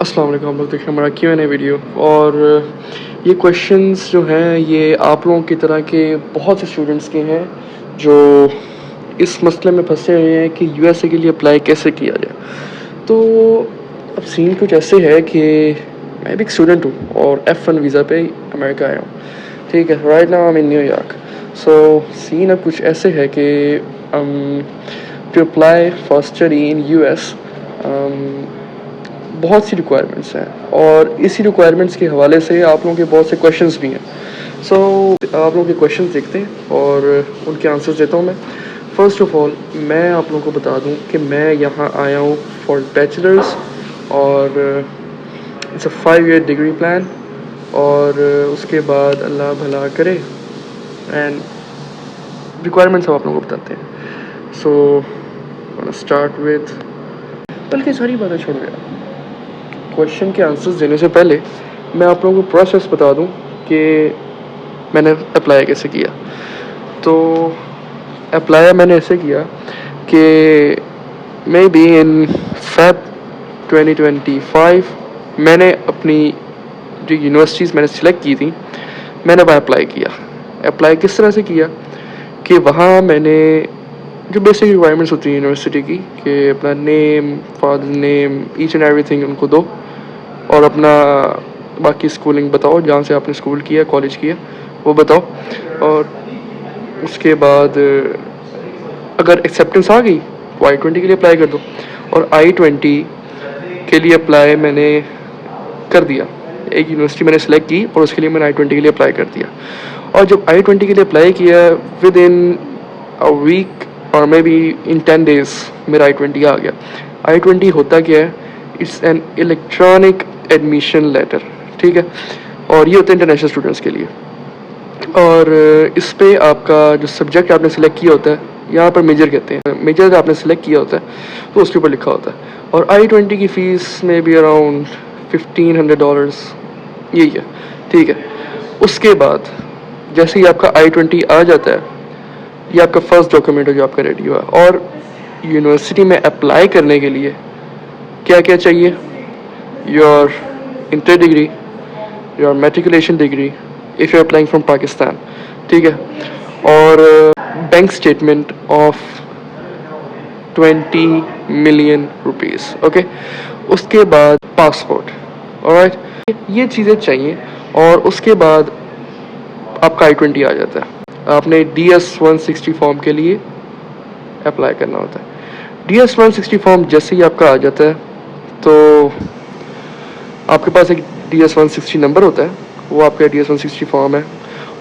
अस्सलाम वालेकुम। हम लोग देख रहे हैं हमारा Q&A वीडियो। और ये क्वेश्चंस जो हैं ये आप लोगों की तरह के बहुत से स्टूडेंट्स के हैं जो इस मसले में फंसे हुए हैं कि यूएसए के लिए अप्लाई कैसे किया जाए। तो अब सीन कुछ ऐसे है कि मैं भी एक स्टूडेंट हूँ और F1 वीज़ा पे अमेरिका आया हूँ। ठीक है, right now I am in New York. So scene अब कुछ ऐसे है कि to apply for study in US बहुत सी रिक्वायरमेंट्स हैं और इसी रिक्वायरमेंट्स के हवाले से आप लोगों के बहुत से क्वेश्चंस भी हैं। सो आप लोगों के क्वेश्चंस देखते हैं और उनके आंसर्स देता हूँ मैं। फ़र्स्ट ऑफ़ ऑल मैं आप लोगों को बता दूँ कि मैं यहाँ आया हूँ फॉर बैचलर्स और it's a 5 year degree plan. और उसके बाद अल्लाह भला करे एंड रिक्वायरमेंट्स हम आप लोगों को बताते हैं। सो स्टार्ट विथ बल्कि सारी बातें छोड़ गया, क्वेश्चन के आंसर्स देने से पहले मैं आप लोगों को प्रोसेस बता दूं कि मैंने अप्लाई कैसे किया। तो अप्लाई मैंने ऐसे किया कि मे बी इन फेब 2025 मैंने अपनी जो यूनिवर्सिटीज़ मैंने सिलेक्ट की थी मैंने वहाँ अप्लाई किया। अप्लाई किस तरह से किया कि वहाँ मैंने जो बेसिक रिक्वायरमेंट्स होती हैं यूनिवर्सिटी की कि अपना name, father name, each and everything उनको दो और अपना बाकी स्कूलिंग बताओ, जहाँ से आपने स्कूल किया, कॉलेज किया, वो बताओ। और उसके बाद अगर एक्सेप्टेंस आ गई तो I-20 के लिए अप्लाई कर दो। और I-20 के लिए अप्लाई मैंने कर दिया। एक यूनिवर्सिटी मैंने सेलेक्ट की और उसके लिए मैंने I-20 के लिए अप्लाई कर दिया। और जब I-20 के लिए अप्लाई किया विद इन अ वीक और मे बी इन 10 डेज़ मेरा I-20 आ गया। I-20 होता क्या है? It's an electronic admission letter, ठीक है। और ये होता है इंटरनेशनल स्टूडेंट्स के लिए। और इस पे आपका जो सब्जेक्ट आपने सेलेक्ट किया होता है, यहाँ पर मेजर कहते हैं, मेजर आपने सेलेक्ट किया होता है तो उसके ऊपर लिखा होता है। और I-20 की फ़ीस में भी अराउंड $1,500 यही है, ठीक है। उसके बाद जैसे ही आपका I-20 आ जाता है, ये आपका फर्स्ट डॉक्यूमेंट है जो आपका रेडी हुआ। और यूनिवर्सिटी में अप्लाई करने के लिए क्या क्या चाहिए? Your inter degree, your matriculation degree if you are applying from Pakistan, ठीक है। और bank statement of 20 million rupees, okay. उसके बाद पासपोर्ट, ऑलराइट, ये चीज़ें चाहिए। और उसके बाद आपका I-20 आ जाता है। आपने DS-160 फॉर्म के लिए अप्लाई करना होता है। DS-160 फॉर्म जैसे ही आपका आ जाता है तो आपके पास एक DS-160 नंबर होता है, वो आपका DS-160 फॉर्म है।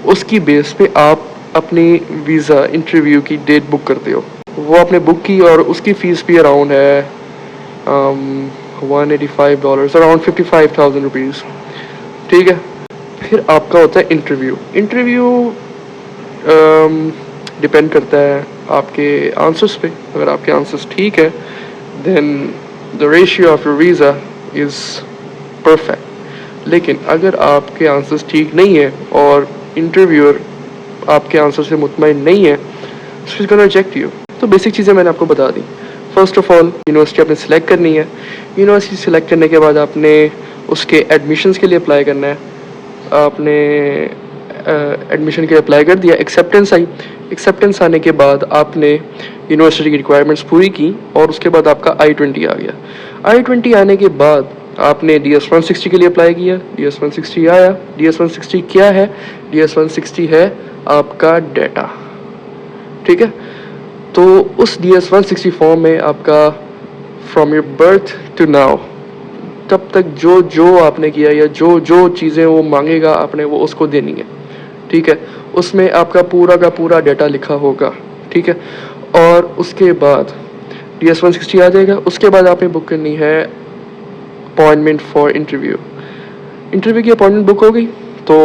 उसकी बेस पे आप अपनी वीज़ा इंटरव्यू की डेट बुक करते हो। वो आपने बुक की और उसकी फ़ीस भी अराउंड है $185, अराउंड 55,000 रुपीज़, ठीक है। फिर आपका होता है इंटरव्यू। इंटरव्यू डिपेंड करता है आपके आंसर्स पे। अगर आपके आंसर्स ठीक है then the ratio of your visa is perfect. लेकिन अगर आपके आंसर्स ठीक नहीं है और इंटरव्यूअर आपके आंसर से मुतमईन नहीं है so is gonna reject you. तो बेसिक चीज़ें मैंने आपको बता दी। फ़र्स्ट ऑफ़ ऑल यूनिवर्सिटी आपने सेलेक्ट करनी है। यूनिवर्सिटी सेलेक्ट करने के बाद आपने उसके एडमिशन्स के लिए अप्लाई करना है। आपने एडमिशन के लिए अप्लाई कर दिया, एक्सेप्टेंस आई। एक्सेप्टेंस आने के बाद आपने यूनिवर्सिटी की रिक्वायरमेंट्स पूरी की और उसके बाद आपका I-20 आ गया। I-20 आने के बाद आपने DS-160 के लिए अप्लाई किया, DS-160 आया। DS-160 क्या है? DS-160 है आपका डेटा, ठीक है। तो उस DS-160 फॉर्म में आपका from your birth to now तब तक जो जो आपने किया या जो जो चीज़ें वो मांगेगा आपने वो उसको देनी है, ठीक है। उसमें आपका पूरा का पूरा डेटा लिखा होगा, ठीक है। और उसके बाद DS-160 आ जाएगा। उसके बाद आपने बुक करनी है अपॉइंटमेंट फॉर इंटरव्यू। इंटरव्यू की अपॉइंटमेंट बुक हो गई तो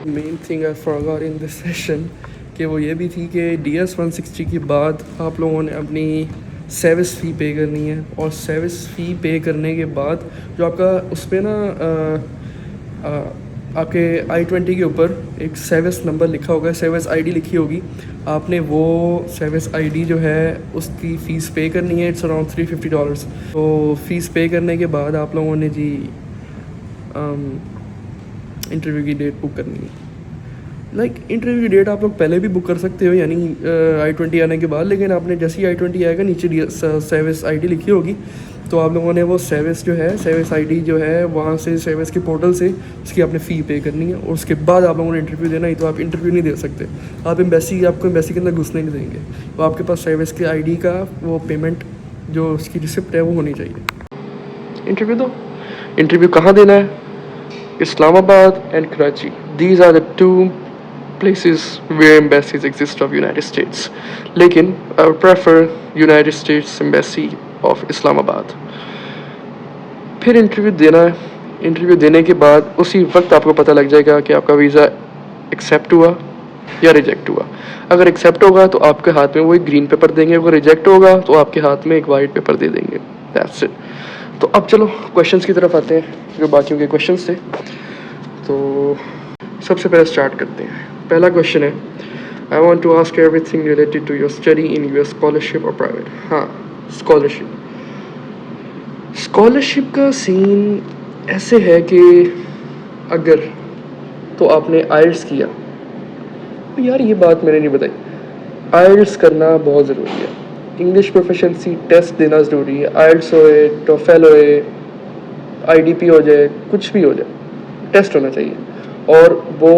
main thing I forgot in this session कि वो ये भी थी कि DS-160 के बाद आप लोगों ने अपनी सर्विस फ़ी पे करनी है। और सर्विस फ़ी पे करने के बाद जो आपका उस पर ना आपके I-20 के ऊपर एक सर्विस नंबर लिखा होगा, सर्विस आईडी लिखी होगी। आपने वो सर्विस आईडी जो है उसकी फ़ीस पे करनी है। It's around $350। तो फ़ीस पे करने के बाद आप लोगों ने जी इंटरव्यू की डेट बुक करनी है। इंटरव्यू की डेट आप लोग पहले भी बुक कर सकते हो, यानी I-20 आने के बाद, लेकिन आपने जैसे ही I-20 आएगा नीचे सर्विस आईडी लिखी होगी, तो आप लोगों ने वो सर्विस जो है, सर्विस आईडी जो है वहाँ से सर्विस के पोर्टल से उसकी आपने फ़ी पे करनी है, और उसके बाद आप लोगों ने इंटरव्यू देना ही। तो आप इंटरव्यू नहीं दे सकते, आप आपको एम्बेसी के अंदर घुसने नहीं देंगे। तो आपके पास सर्विस के आईडी का वो पेमेंट जो उसकी रिसिप्ट है वो होनी चाहिए। इंटरव्यू दो। इंटरव्यू कहाँ देना है? Islamabad and Karachi. These are the two places where embassies exist of United States. लेकिन I would prefer United States Embassy of Islamabad. फिर इंटरव्यू देना है। इंटरव्यू देने के बाद उसी वक्त आपको पता लग जाएगा कि आपका वीज़ा एक्सेप्ट हुआ या रिजेक्ट हुआ। अगर एक्सेप्ट होगा तो आपके हाथ में वो एक ग्रीन पेपर देंगे, अगर रिजेक्ट होगा तो आपके हाथ में एक वाइट पेपर दे देंगे। That's it. तो अब चलो क्वेश्चंस की तरफ आते हैं, जो बाकियों के क्वेश्चंस थे। तो सबसे पहले स्टार्ट करते हैं। पहला क्वेश्चन है, I want to ask everything related to your study in your scholarship और प्राइवेट। हाँ, स्कॉलरशिप का सीन ऐसे है कि अगर तो आपने आइल्स किया, यार ये बात मैंने नहीं बताई, आइल्स करना बहुत ज़रूरी है। इंग्लिश प्रोफिशिएंसी टेस्ट देना ज़रूरी है। आइल्स होए, टोफेल होए, IDP हो जाए, कुछ भी हो जाए, टेस्ट होना चाहिए, और वो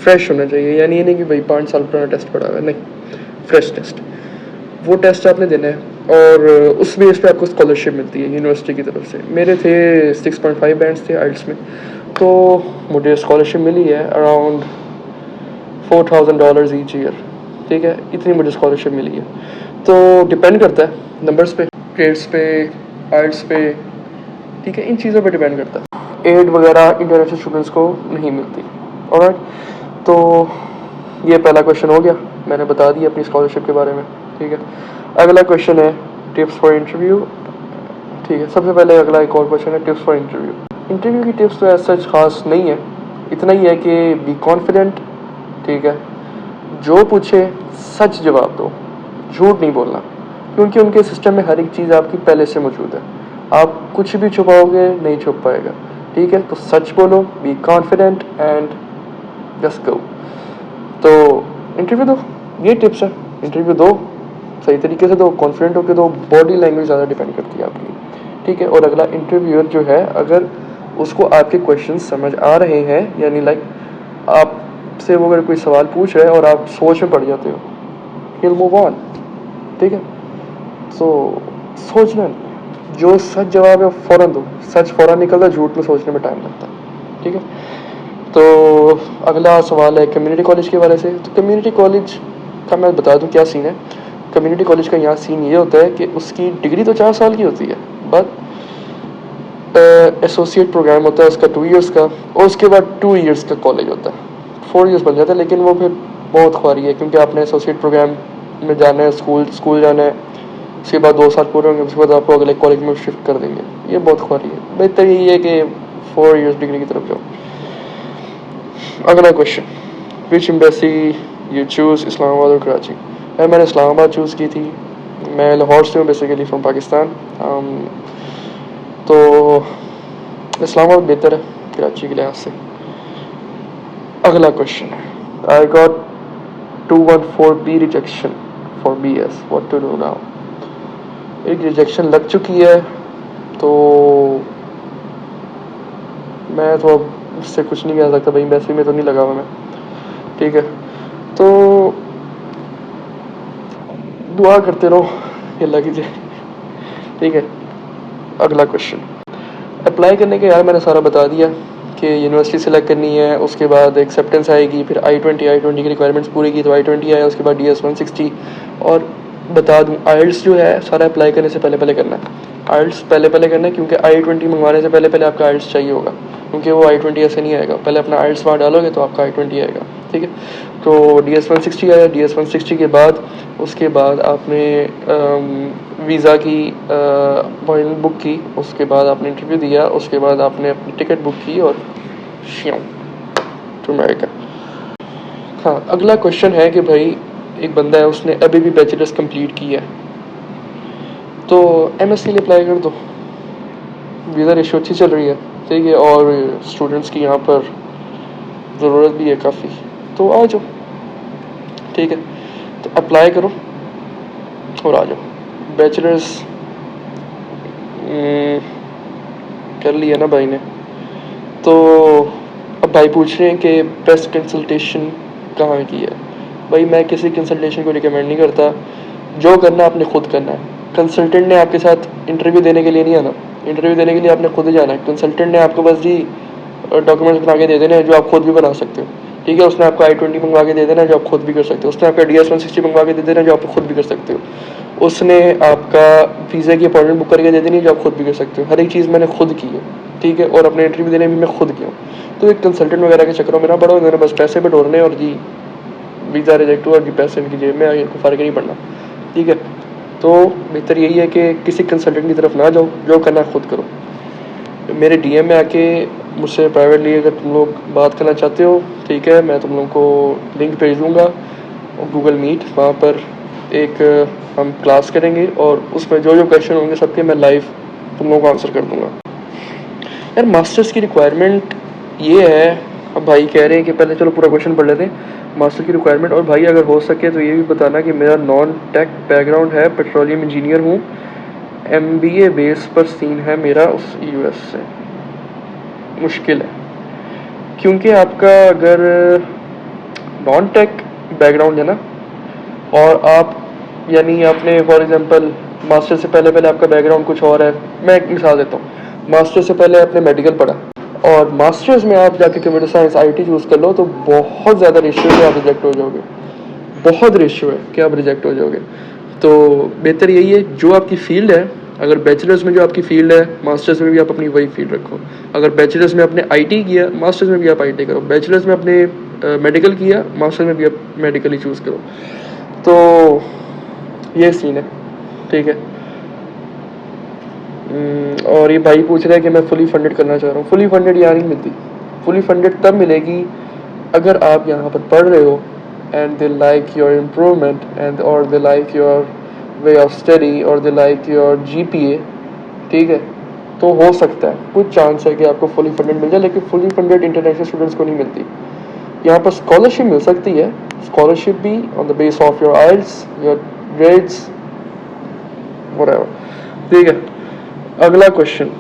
फ्रेश होना चाहिए। यानी ये नहीं कि भाई 5 साल पुराना टेस्ट पड़ा हुआ है, नहीं, फ्रेश टेस्ट। वो टेस्ट आपने देना है, और उस बेस पे आपको स्कॉलरशिप मिलती है यूनिवर्सिटी की तरफ से। मेरे थे 6.5 बैंड्स थे आइल्स में, तो मुझे स्कॉलरशिप मिली है अराउंड $4,000 ईच ईयर। ठीक है, इतनी मुझे स्कॉलरशिप मिली है। तो डिपेंड करता है नंबर्स पे, ग्रेड्स पे, आइल्स पे, ठीक है, इन चीज़ों पे डिपेंड करता है। एड वगैरह इंटरनेशनल स्टूडेंट्स को नहीं मिलती। ऑलराइट, तो ये पहला क्वेश्चन हो गया, मैंने बता दिया अपनी स्कॉलरशिप के बारे में। ठीक है, अगला क्वेश्चन है टिप्स फॉर इंटरव्यू। ठीक है, सबसे पहले अगला एक और क्वेश्चन है टिप्स फॉर इंटरव्यू। इंटरव्यू की टिप्स तो ऐसा खास नहीं है, इतना ही है कि बी कॉन्फिडेंट। ठीक है, जो पूछे सच जवाब दो, झूठ नहीं बोलना, क्योंकि उनके सिस्टम में हर एक चीज़ आपकी पहले से मौजूद है। आप कुछ भी छुपाओगे नहीं छुप पाएगा। ठीक है, तो सच बोलो, be confident and just go. तो इंटरव्यू दो, ये टिप्स है। इंटरव्यू दो, सही तरीके से दो, कॉन्फिडेंट होकर दो। बॉडी लैंग्वेज ज़्यादा डिपेंड करती है आपकी। ठीक है, और अगला इंटरव्यूअर जो है, अगर उसको आपके क्वेश्चन समझ आ रहे हैं, यानी लाइक आपसे वो अगर कोई सवाल पूछ रहा है और आप सोच में पड़ जाते हो, he'll मूव ऑन। ठीक है, तो सोचना, जो सच जवाब है फ़ौरन दो। सच फ़ौरन निकलता, झूठ में सोचने में टाइम लगता है। ठीक है, तो अगला सवाल है कम्युनिटी कॉलेज के बारे से। तो कम्युनिटी कॉलेज का मैं बता दूं क्या सीन है। कम्युनिटी कॉलेज का यहाँ सीन ये होता है कि उसकी डिग्री तो 4 साल की होती है, बट एसोसिएट प्रोग्राम होता है उसका 2 इयर्स का, और उसके बाद 2 इयर्स का कॉलेज होता है, 4 इयर्स बन जाता है। लेकिन वो फिर बहुत ख्वारी है, क्योंकि आपने एसोसिएट प्रोग्राम में जाना है, स्कूल जाना है, उसके बाद 2 साल पूरे होंगे, उसके बाद आपको अगले कॉलेज में शिफ्ट कर देंगे। ये बहुत ख्वारी है, बेहतर यही है कि 4 इयर्स डिग्री की तरफ जाओ। अगला question, which embassy you choose, Islamabad और कराची? मैंने इस्लामाबाद चूज़ की थी। मैं लाहौर से हूँ, बेसिकली फ्रॉम पाकिस्तान। तो इस्लामाबाद बेहतर है कराची के लिहाज से। अगला क्वेश्चन है, I got 214B rejection for BS, what to do now? एक रिजेक्शन लग चुकी है, तो मैं तो अब उससे कुछ नहीं कह सकता भाई, वैसे में तो नहीं लगा हुआ मैं। ठीक है, तो दुआ करते रहो ये लग जाए। ठीक है, अगला क्वेश्चन, अप्लाई करने के, यार मैंने सारा बता दिया कि यूनिवर्सिटी सेलेक्ट करनी है, उसके बाद एक्सेप्टेंस आएगी, फिर I-20 की रिक्वायरमेंट्स पूरी की तो I-20 आया, उसके बाद DS-160। और बता दूं, आइल्स जो है सारा अप्लाई करने से पहले करना है। आइल्स पहले करना है, क्योंकि I-20 मंगवाने से पहले आपका आइल्स चाहिए होगा, क्योंकि वो I-20 ऐसे नहीं आएगा। पहले अपना आइल्स वहाँ डालोगे तो आपका I-20 आएगा। ठीक है, तो DS-160 आया, DS-160 के बाद उसके बाद आपने वीज़ा की अपॉइंटमेंट बुक की, उसके बाद आपने इंटरव्यू दिया, उसके बाद आपने अपनी टिकट बुक की और श्यों टू अमेरिका। हाँ, अगला क्वेश्चन है कि भाई एक बंदा है, उसने अभी भी बैचलर्स कंप्लीट किया है, तो एमएससी लिए अप्लाई कर दो, वीज़ा रेशो अच्छी चल रही है, ठीक है, और स्टूडेंट्स की यहाँ पर ज़रूरत भी है काफ़ी, तो आ जाओ, ठीक है, तो अप्लाई करो और आ जाओ। बैचलर्स कर लिया ना भाई ने, तो अब भाई पूछ रहे हैं कि बेस्ट कंसल्टेशन कहाँ की है। भाई मैं किसी कंसल्टेशन को रिकमेंड नहीं करता, जो करना आपने खुद करना है। कंसल्टेंट ने आपके साथ इंटरव्यू देने के लिए नहीं आना, इंटरव्यू देने के लिए आपने खुद ही जाना है। कंसल्टेंट ने आपको बस जी डॉक्यूमेंट्स बना के दे देने हैं जो आप खुद भी बना सकते हो, ठीक है। उसने आपको I-20 मंगवा के दे देना है जो आप खुद भी कर सकते हो, उसने आपका DS-160 मंगवा के दे देना है जो आप खुद भी कर सकते हो, उसने आपका वीज़ा की अपॉइंटमेंट बुक करके दे देनी है जो आप खुद भी कर सकते हो। हर एक चीज़ मैंने खुद की है, ठीक है, और अपने इंटरव्यू देने भी मैं खुद किया हूँ। तो एक कंसल्टेंट वगैरह के चक्करों में ना पड़ो, इन्होंने बस पैसे बटोरने और जी वीज़ा रिजेक्ट हुआ कि पैसे इनकी जेब में आगे, इनको फ़र्क नहीं पड़ना, ठीक है। तो बेहतर यही है कि किसी कंसल्टेंट की तरफ ना जाओ, जो करना है खुद करो। मेरे DM में आके मुझसे प्राइवेटली अगर तुम लोग बात करना चाहते हो, ठीक है, मैं तुम लोगों को लिंक भेज दूँगा गूगल मीट, वहाँ पर एक हम क्लास करेंगे और उसमें जो जो क्वेश्चन होंगे सबके मैं लाइव तुम लोगों को आंसर कर दूँगा। यार मास्टर्स की रिक्वायरमेंट ये है, अब भाई कह रहे हैं कि पहले चलो पूरा क्वेश्चन पढ़ लेते हैं। मास्टर की रिक्वायरमेंट, और भाई अगर हो सके तो ये भी बताना कि मेरा नॉन टेक बैकग्राउंड है, पेट्रोलियम इंजीनियर हूँ, MBA बेस पर सीन है मेरा उस US से। मुश्किल है क्योंकि आपका अगर नॉन टेक बैकग्राउंड है ना, और आप यानी आपने फॉर एग्जांपल मास्टर से पहले पहले आपका बैकग्राउंड कुछ और है। मैं एक मिसाल देता हूँ, मास्टर से पहले आपने मेडिकल पढ़ा और मास्टर्स में आप जाके कंप्यूटर साइंस IT चूज़ कर लो, तो बहुत ज़्यादा रेशियो है, आप रिजेक्ट हो जाओगे। बहुत रेशियो है कि आप रिजेक्ट हो जाओगे। तो बेहतर यही है, जो आपकी फील्ड है, अगर बैचलर्स में जो आपकी फील्ड है, मास्टर्स में भी आप अपनी वही फील्ड रखो। अगर बैचलर्स में आपने IT किया, मास्टर्स में भी आप IT करो। बैचलर्स में आपने मेडिकल किया, मास्टर्स में भी आप मेडिकल ही चूज़ करो। तो ये सीन है, ठीक है। और ये भाई पूछ रहा है कि मैं फुली फंडेड करना चाह रहा हूँ। फुली फंडेड यहाँ नहीं मिलती। फुली फंडेड तब मिलेगी अगर आप यहाँ पर पढ़ रहे हो and they like your improvement and or they like your way of study or they like your GPA, ठीक है, तो हो सकता है कुछ चांस है कि आपको फुली फंडेड मिल जाए, लेकिन फुली फंडेड इंटरनेशनल स्टूडेंट्स को नहीं मिलती। यहाँ पर स्कॉलरशिप मिल सकती है, स्कॉलरशिप भी on the base of your IELTS, your grades, whatever, ठीक है। अगला क्वेश्चन,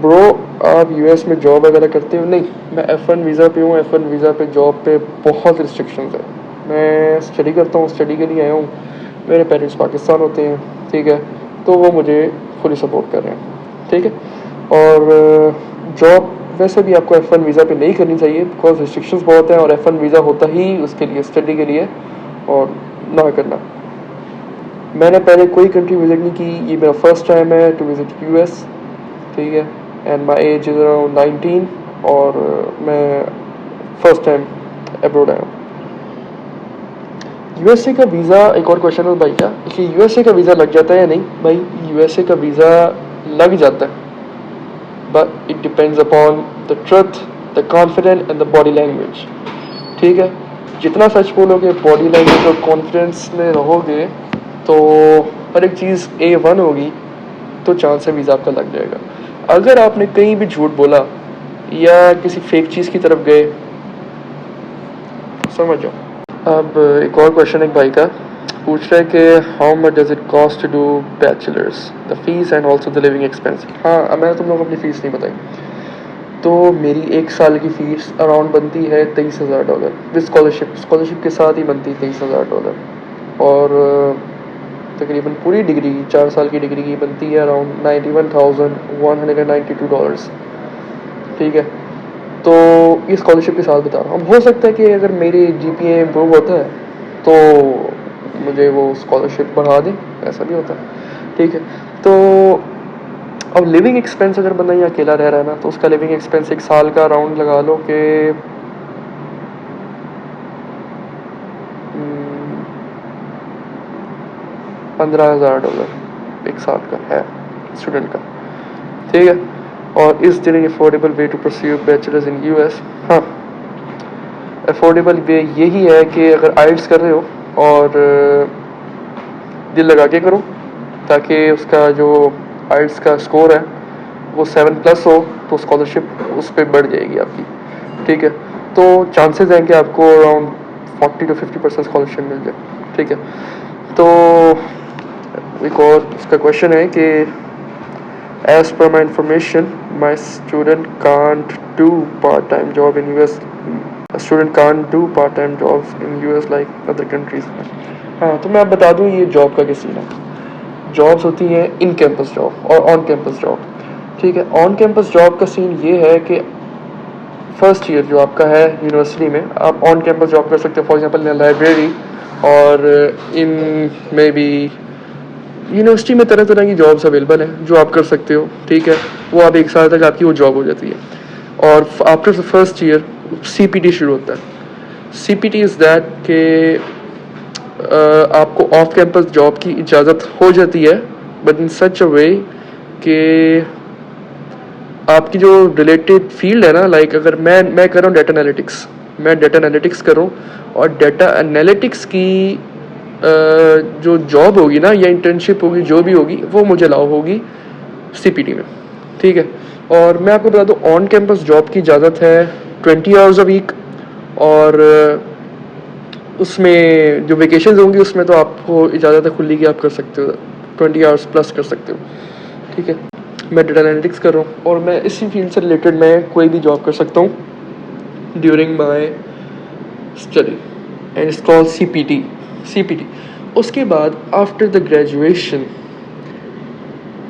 ब्रो आप US में जॉब वगैरह करते हो? नहीं, मैं F1 वीज़ा पे हूँ। F1 वीज़ा पे जॉब पे बहुत रिस्ट्रिक्शंस है। मैं स्टडी करता हूँ, स्टडी के लिए आया हूँ, मेरे पेरेंट्स पाकिस्तान होते हैं, ठीक है, तो वो मुझे फुली सपोर्ट कर रहे हैं, ठीक है। और जॉब वैसे भी आपको F1 वीज़ा पे नहीं करनी चाहिए बिकॉज रिस्ट्रिक्शंस बहुत हैं, और F1 वीज़ा होता ही उसके लिए स्टडी के लिए, और ना करना। मैंने पहले कोई कंट्री विज़िट नहीं की, ये मेरा फर्स्ट टाइम है टू विज़िट US, ठीक है, and my age is around 19, और मैं फर्स्ट टाइम अब्रॉड आया हूँ। USA का वीज़ा, एक और क्वेश्चन है भाई का कि USA का वीज़ा लग जाता है या नहीं? भाई USA का वीज़ा लग जाता है, but it depends upon the truth, the confidence and the body language, ठीक है। जितना सच बोलोगे, बॉडी लैंग्वेज और कॉन्फिडेंस में रहोगे, तो हर एक चीज़ A1 होगी, तो चांस है वीज़ा आपका लग जाएगा। अगर आपने कहीं भी झूठ बोला या किसी फेक चीज़ की तरफ गए, समझ जाओ। अब एक और क्वेश्चन एक भाई का पूछ रहा है कि how much does it cost to do bachelors, the fees and also the living expense. हाँ, अब मैंने तुम लोग अपनी फ़ीस नहीं बताई, तो मेरी एक साल की फ़ीस अराउंड बनती है $23,000 विद स्कॉलरशिप के साथ ही बनती है $23,000, और तकरीबन पूरी डिग्री 4 साल की डिग्री की बनती है अराउंड $91,192, ठीक है। तो ये स्कॉलरशिप के साथ बता रहा हूँ। अब हो सकता है कि अगर मेरी GPA इम्प्रूव होता है तो मुझे वो स्कॉलरशिप बढ़ा दें, ऐसा भी होता है, ठीक है। तो अब लिविंग एक्सपेंस, अगर बंदा यहाँ अकेला रह रहा है ना, तो उसका लिविंग एक्सपेंस एक साल का अराउंड लगा लो कि $15,000 एक साल का है स्टूडेंट का, ठीक है। और is there any affordable way to pursue bachelors in US? हाँ, अफोर्डेबल वे यही है कि अगर आइल्स कर रहे हो और दिल लगा के करो, ताकि उसका जो आइल्स का स्कोर है वो 7+ हो, तो स्कॉलरशिप उस पर बढ़ जाएगी आपकी, ठीक है। तो चांसेस हैं कि आपको अराउंड 40 to 50% स्कॉलरशिप मिल जाए, ठीक है। तो एक और उसका क्वेश्चन है कि as per my information my student can't do part time job in US, student can't do part time jobs in US like other countries. हाँ, तो मैं आप बता दूँ ये जॉब का क्या सीन है। जॉब्स होती हैं इन कैंपस जॉब और ऑन कैंपस जॉब, ठीक है। ऑन कैंपस जॉब का सीन ये है कि फर्स्ट ईयर जो आपका है यूनिवर्सिटी में, आप ऑन कैंपस जॉब कर सकते हो, फॉर एग्जांपल इन लाइब्रेरी और इन मे बी यूनिवर्सिटी में तरह तरह की जॉब्स अवेलेबल हैं जो आप कर सकते हो, ठीक है। वो आप 1 साल तक आपकी वो जॉब हो जाती है। और after the first year CPT शुरू होता है। CPT इज़ दैट कि आपको ऑफ कैंपस जॉब की इजाज़त हो जाती है, बट इन सच अ वे कि आपकी जो रिलेटेड फील्ड है ना, लाइक अगर मैं कर रहा हूँ डेटा एनालिटिक्स, मैं डेटा एनालिटिक्स कर रहा हूँ और डेटा एनालिटिक्स की जो जॉब होगी ना या इंटर्नशिप होगी जो भी होगी वो मुझे अलाउ होगी CPT में, ठीक है। और मैं आपको बता दूँ ऑन कैंपस जॉब की इजाज़त है 20 आवर्स अ वीक, और उसमें जो वेकेशंस होंगी उसमें तो आपको इजाज़त है खुली की आप कर सकते हो, 20 आवर्स प्लस कर सकते हो, ठीक है। मैं डेटा एनालिटिक्स कर रहा हूँ और मैं इसी फील्ड से रिलेटेड मैं कोई भी जॉब कर सकता हूँ during my study and it's called CPT। उसके बाद आफ्टर द ग्रेजुएशन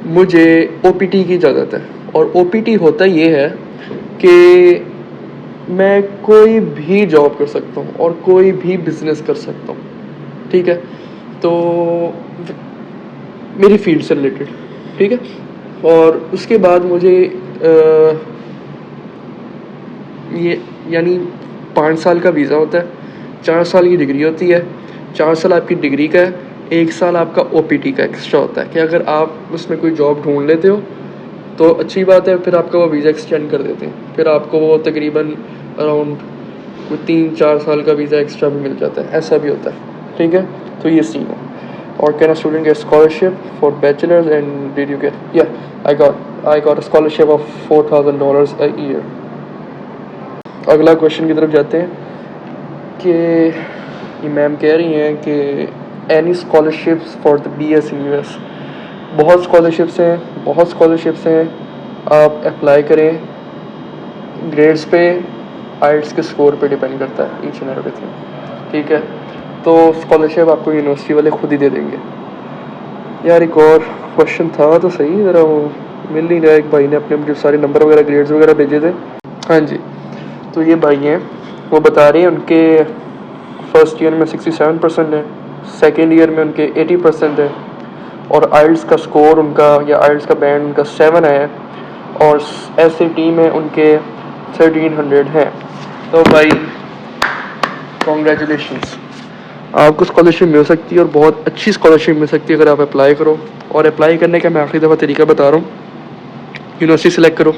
मुझे OPT की इजाज़त है, और OPT होता ये है कि मैं कोई भी जॉब कर सकता हूँ और कोई भी बिजनेस कर सकता हूँ, ठीक है। तो मेरी फील्ड से रिलेटेड, ठीक है। और उसके बाद मुझे ये यानी 5 साल का वीज़ा होता है, 4 साल की डिग्री होती है, 4 साल आपकी डिग्री का है, 1 साल आपका OPT का एक्स्ट्रा होता है कि अगर आप उसमें कोई जॉब ढूंढ लेते हो तो अच्छी बात है, फिर आपका वो वीज़ा एक्सटेंड कर देते हैं, फिर आपको वो तकरीबन अराउंड 3-4 साल का वीज़ा एक्स्ट्रा भी मिल जाता है, ऐसा भी होता है, ठीक है। तो ये सीन है। और can a student get scholarship for bachelors and did you get? या I got a scholarship of $4,000 a year. अगला क्वेश्चन की तरफ जाते हैं कि ये मैम कह रही हैं कि any scholarships for the BS in US। बहुत स्कॉलरशिप्स हैं, आप अप्लाई करें, ग्रेड्स पे, आइल्स के स्कोर पे डिपेंड करता है ईच एंड एवरीथिंग, ठीक है। तो स्कॉलरशिप आपको यूनिवर्सिटी वाले खुद ही दे देंगे। यार एक और क्वेश्चन था तो सही, ज़रा वो मिल नहीं रहा। एक भाई ने अपने मुझे सारे नंबर वगैरह ग्रेड्स वगैरह भेजे थे। हाँ जी, तो ये भाई हैं, वो बता रहे हैं उनके फर्स्ट ईयर में 67% है, सेकेंड ईयर में उनके 80% है, और आइल्स का स्कोर उनका या आइल्स का बैंड उनका 7 है, और SAT में उनके 1300 हैं। तो भाई कॉन्ग्रेचुलेशंस, आपको स्कॉलरशिप मिल सकती है और बहुत अच्छी स्कॉलरशिप मिल सकती है अगर आप अप्लाई करो। और अप्लाई करने का मैं आखिरी दफ़ा तरीका बता रहा हूँ। यूनिवर्सिटी सेलेक्ट करो,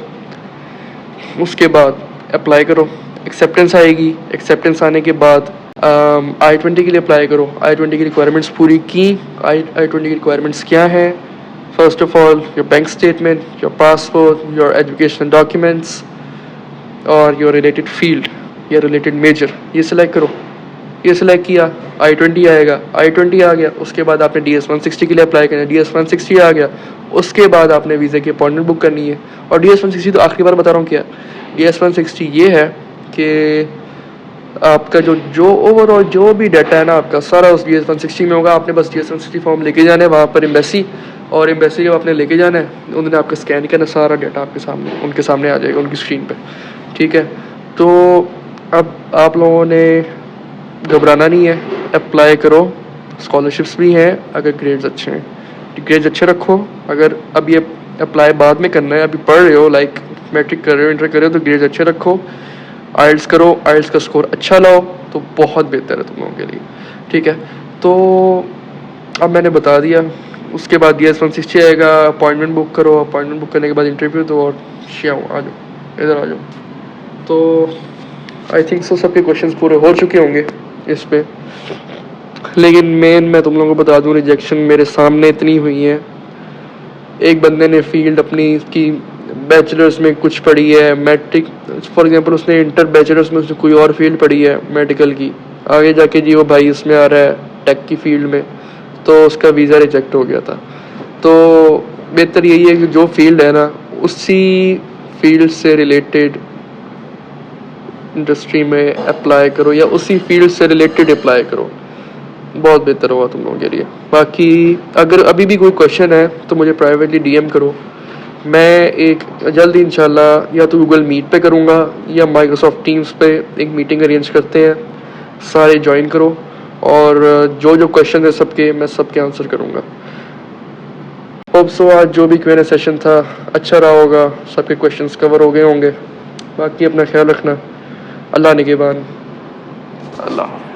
उसके बाद अप्लाई करो, एक्सेप्टेंस आएगी, एक्सेप्टेंस आने के बाद I-20 के लिए अप्लाई करो। I-20 की रिक्वायरमेंट्स पूरी की। I-20 की रिक्वायरमेंट्स क्या हैं? First of all your bank statement, your passport, your educational documents और योर रिलेटेड फील्ड या रिलेटेड मेजर, ये सिलेक्ट करो। ये सिलेक्ट किया, I-20 आएगा, I-20 आ गया, उसके बाद आपने DS-160 के लिए अप्लाई करना है, DS-160 आ गया, उसके बाद आपने वीज़े की अपॉइंटमेंट बुक करनी है। और DS-160 तो आखिरी बार बता रहा हूँ क्या, DS-160 ये है कि आपका जो ओवरऑल जो भी डाटा है ना आपका सारा उस DS-160 में होगा। आपने बस DS-160 फॉर्म लेके जाना है वहाँ पर एम्बेसी, और एम्बेसी जब आपने लेके जाना है उन्होंने आपका स्कैन करना, सारा डाटा आपके सामने उनके सामने आ जाएगा उनकी स्क्रीन पे, ठीक है। तो अब आप लोगों ने घबराना नहीं है, अप्लाई करो, स्कॉलरशिप्स भी हैं अगर ग्रेड्स अच्छे हैं, ग्रेड्स अच्छे रखो। अगर अब ये अप्लाई बाद में करना है, अभी पढ़ रहे हो, लाइक मैट्रिक कर रहे हो, इंटर कर रहे हो, तो ग्रेड्स अच्छे रखो, आइल्स करो, आइल्स का स्कोर अच्छा लाओ तो बहुत बेहतर है तुम लोगों के लिए, ठीक है। तो अब मैंने बता दिया उसके बाद DS-160 आएगा, अपॉइंटमेंट बुक करो, अपॉइंटमेंट बुक करने के बाद इंटरव्यू दो और शियाओ आ जाओ, इधर आ जाओ। तो आई थिंक सो सबके क्वेश्चंस पूरे हो चुके होंगे इस पे, लेकिन मेन मैं तुम लोगों को बता दूं, रिजेक्शन मेरे सामने इतनी हुई है। एक बंदे ने फील्ड अपनी की बैचलर्स में कुछ पढ़ी है, मैट्रिक फॉर एग्जांपल उसने इंटर बैचलर्स में उसने कोई और फील्ड पढ़ी है मेडिकल की, आगे जाके जी वो भाई इसमें आ रहा है टेक की फील्ड में, तो उसका वीज़ा रिजेक्ट हो गया था। तो बेहतर यही है कि जो फील्ड है ना उसी फील्ड से रिलेटेड इंडस्ट्री में अप्लाई करो या उसी फील्ड से रिलेटेड अप्लाई करो, बहुत बेहतर होगा तुम लोगों के लिए। बाकी अगर अभी भी कोई क्वेश्चन है तो मुझे प्राइवेटली DM करो, मैं एक जल्दी इंशाल्लाह या तो गूगल मीट पे करूँगा या माइक्रोसॉफ्ट टीम्स पे एक मीटिंग अरेंज करते हैं, सारे ज्वाइन करो और जो जो क्वेश्चन है सबके मैं सबके आंसर करूँगा। होप सो आज जो भी Q&A सेशन था अच्छा रहा होगा, सबके क्वेश्चंस कवर हो गए होंगे। बाकी अपना ख्याल रखना, अल्लाह निगहबान, अल्लाह।